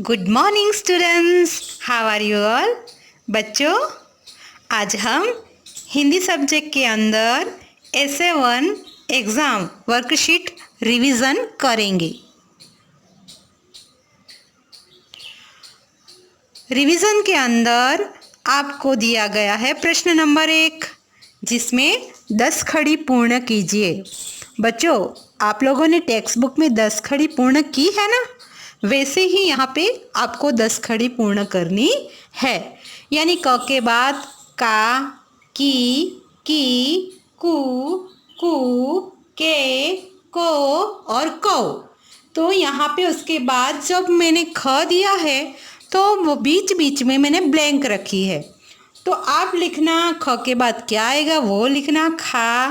Good morning students, how are you all. बच्चों, आज हम हिंदी सब्जेक्ट के अंदर essay 1 एग्ज़ाम वर्कशीट रिवीजन करेंगे। रिवीजन के अंदर आपको दिया गया है प्रश्न नंबर 1, जिसमें 10 खड़ी पूर्ण कीजिए। बच्चों, आप लोगों ने टेक्स्ट बुक में 10 खड़ी पूर्ण की है ना, वैसे ही यहाँ पे आपको 10 खड़ी पूर्ण करनी है। यानी क के बाद का, की, कु, के, को और कौ। तो यहाँ पे उसके बाद जब मैंने ख दिया है तो वो बीच बीच में मैंने ब्लैंक रखी है। तो आप लिखना ख के बाद क्या आएगा वो लिखना खा।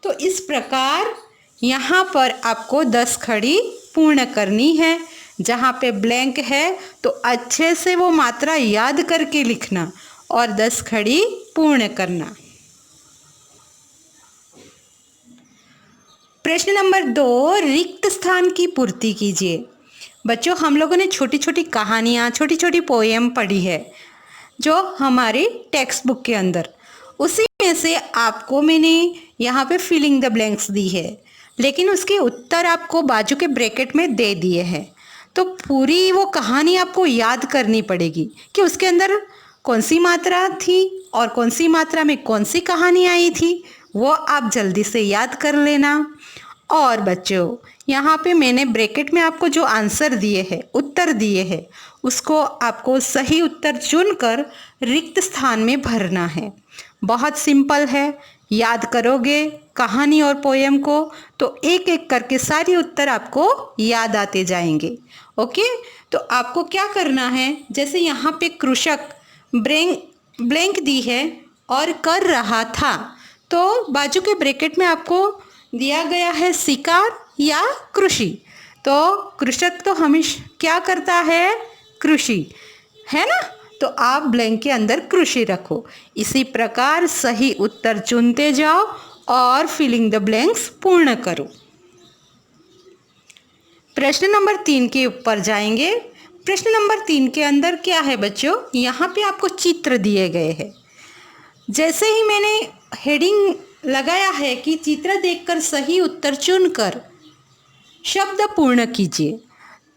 तो इस प्रकार यहाँ पर आपको 10 खड़ी पूर्ण करनी है। जहाँ पे ब्लैंक है तो अच्छे से वो मात्रा याद करके लिखना और 10 खड़ी पूर्ण करना। प्रश्न नंबर 2, रिक्त स्थान की पूर्ति कीजिए। बच्चों, हम लोगों ने छोटी छोटी कहानियाँ, छोटी छोटी पोएम पढ़ी है जो हमारे टेक्स्ट बुक के अंदर, उसी में से आपको मैंने यहाँ पे फिलिंग द ब्लैंक्स दी है, लेकिन उसके उत्तर आपको बाजू के ब्रैकेट में दे दिए हैं। तो पूरी वो कहानी आपको याद करनी पड़ेगी कि उसके अंदर कौन सी मात्रा थी और कौन सी मात्रा में कौन सी कहानी आई थी, वो आप जल्दी से याद कर लेना। और बच्चों, यहाँ पे मैंने ब्रैकेट में आपको जो आंसर दिए हैं, उत्तर दिए हैं, उसको आपको सही उत्तर चुनकर रिक्त स्थान में भरना है। बहुत सिंपल है, याद करोगे कहानी और पोएम को तो एक एक करके सारी उत्तर आपको याद आते जाएंगे। ओके, तो आपको क्या करना है, जैसे यहाँ पे कृषक ब्लैंक दी है और कर रहा था, तो बाजू के ब्रैकेट में आपको दिया गया है शिकार या कृषि। तो कृषक तो हमेशा क्या करता है, कृषि, है ना। तो आप ब्लैंक के अंदर कृषि रखो। इसी प्रकार सही उत्तर चुनते जाओ और फिलिंग द ब्लैंक्स पूर्ण करो। प्रश्न नंबर 3 के ऊपर जाएंगे। प्रश्न नंबर 3 के अंदर क्या है बच्चों, यहाँ पे आपको चित्र दिए गए हैं। जैसे ही मैंने हेडिंग लगाया है कि चित्र देखकर सही उत्तर चुनकर शब्द पूर्ण कीजिए,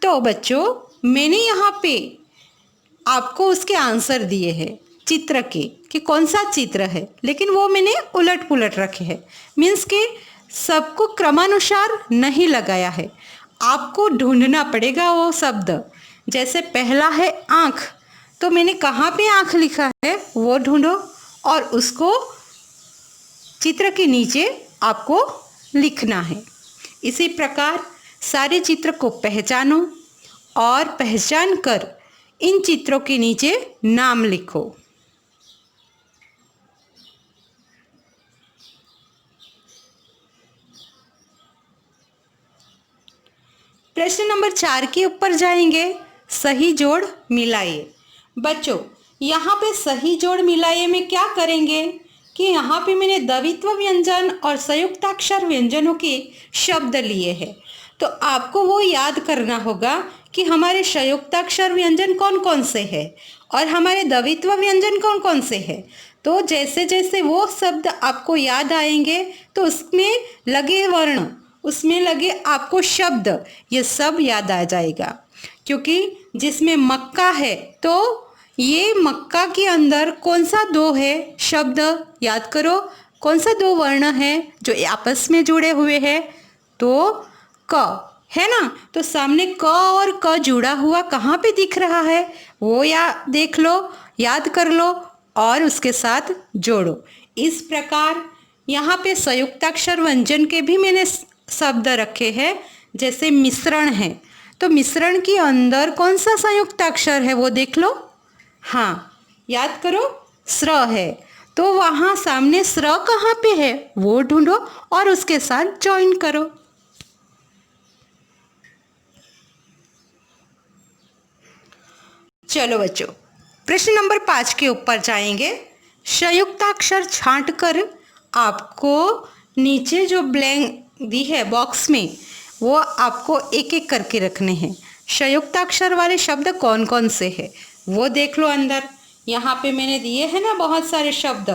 तो बच्चों मैंने यहाँ पे आपको उसके आंसर दिए हैं चित्र के कि कौन सा चित्र है, लेकिन वो मैंने उलट पुलट रखे हैं। मीन्स के सबको क्रमानुसार नहीं लगाया है, आपको ढूंढना पड़ेगा वो शब्द। जैसे पहला है आँख, तो मैंने कहाँ पे आँख लिखा है वो ढूंढो और उसको चित्र के नीचे आपको लिखना है। इसी प्रकार सारे चित्र को पहचानो और पहचान कर इन चित्रों के नीचे नाम लिखो। प्रश्न नंबर 4 के ऊपर जाएंगे, सही जोड़ मिलाइए। बच्चों, यहाँ पे सही जोड़ मिलाइए में क्या करेंगे कि यहाँ पे मैंने द्वित्व व्यंजन और संयुक्ताक्षर व्यंजनों के शब्द लिए हैं। तो आपको वो याद करना होगा कि हमारे संयुक्ताक्षर व्यंजन कौन कौन से हैं और हमारे द्वित्व व्यंजन कौन कौन से हैं। तो जैसे जैसे वो शब्द आपको याद आएंगे तो उसमें लगे वर्ण, उसमें लगे आपको शब्द, ये सब याद आ जाएगा। क्योंकि जिसमें मक्का है तो ये मक्का के अंदर कौन सा 2 है शब्द, याद करो कौन सा 2 वर्ण है जो आपस में जुड़े हुए हैं, तो क है ना। तो सामने क और क जुड़ा हुआ कहाँ पे दिख रहा है वो देख लो, याद कर लो और उसके साथ जोड़ो। इस प्रकार यहाँ पे संयुक्ताक्षर व्यंजन के भी मैंने शब्द रखे हैं। जैसे मिश्रण है, तो मिश्रण के अंदर कौन सा संयुक्ताक्षर है वो देख लो। हाँ, याद करो, स्र है, तो वहाँ सामने स्र कहाँ पे है वो ढूंढो और उसके साथ जॉइन करो। चलो बच्चों, प्रश्न नंबर 5 के ऊपर जाएंगे। संयुक्ताक्षर छांटकर आपको नीचे जो ब्लैंक दी है बॉक्स में, वो आपको एक एक करके रखने हैं। संयुक्ताक्षर वाले शब्द कौन कौन से हैं वो देख लो अंदर। यहाँ पे मैंने दिए हैं ना बहुत सारे शब्द,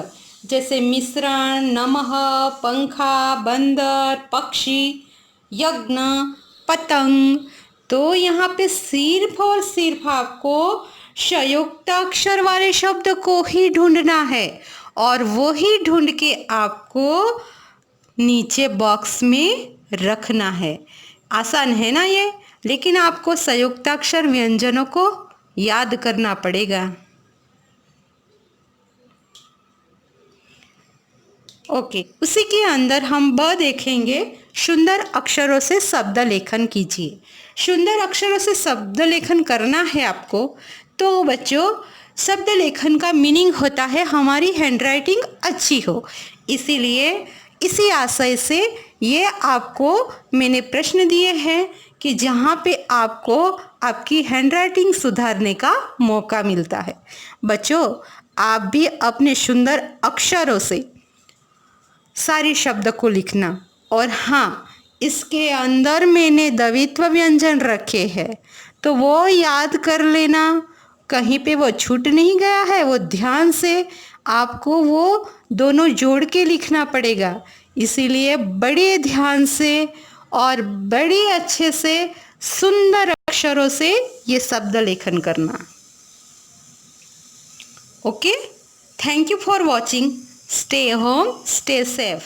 जैसे मिश्रण, नमः, पंखा, बंदर, पक्षी, यज्ञ, पतंग। तो यहाँ पे सिर्फ और सिर्फ आपको संयुक्ताक्षर वाले शब्द को ही ढूंढना है और वो ही ढूंढ के आपको नीचे बॉक्स में रखना है। आसान है ना ये, लेकिन आपको संयुक्ताक्षर व्यंजनों को याद करना पड़ेगा। ओके, उसी के अंदर हम ब देखेंगे। सुंदर अक्षरों से शब्द लेखन कीजिए। सुंदर अक्षरों से शब्द लेखन करना है आपको, तो बच्चों शब्द लेखन का मीनिंग होता है हमारी हैंडराइटिंग अच्छी हो। इसीलिए इसी आशय से ये आपको मैंने प्रश्न दिए हैं कि जहाँ पे आपको आपकी हैंडराइटिंग सुधारने का मौका मिलता है। बच्चों आप भी अपने सुंदर अक्षरों से सारे शब्द को लिखना। और हाँ, इसके अंदर मैंने द्वित्व व्यंजन रखे हैं तो वो याद कर लेना, कहीं पे वो छूट नहीं गया है, वो ध्यान से आपको वो दोनों जोड़ के लिखना पड़ेगा। इसीलिए बड़े ध्यान से और बड़े अच्छे से सुंदर अक्षरों से ये शब्द लेखन करना। Okay, thank you for watching. Stay home, stay safe.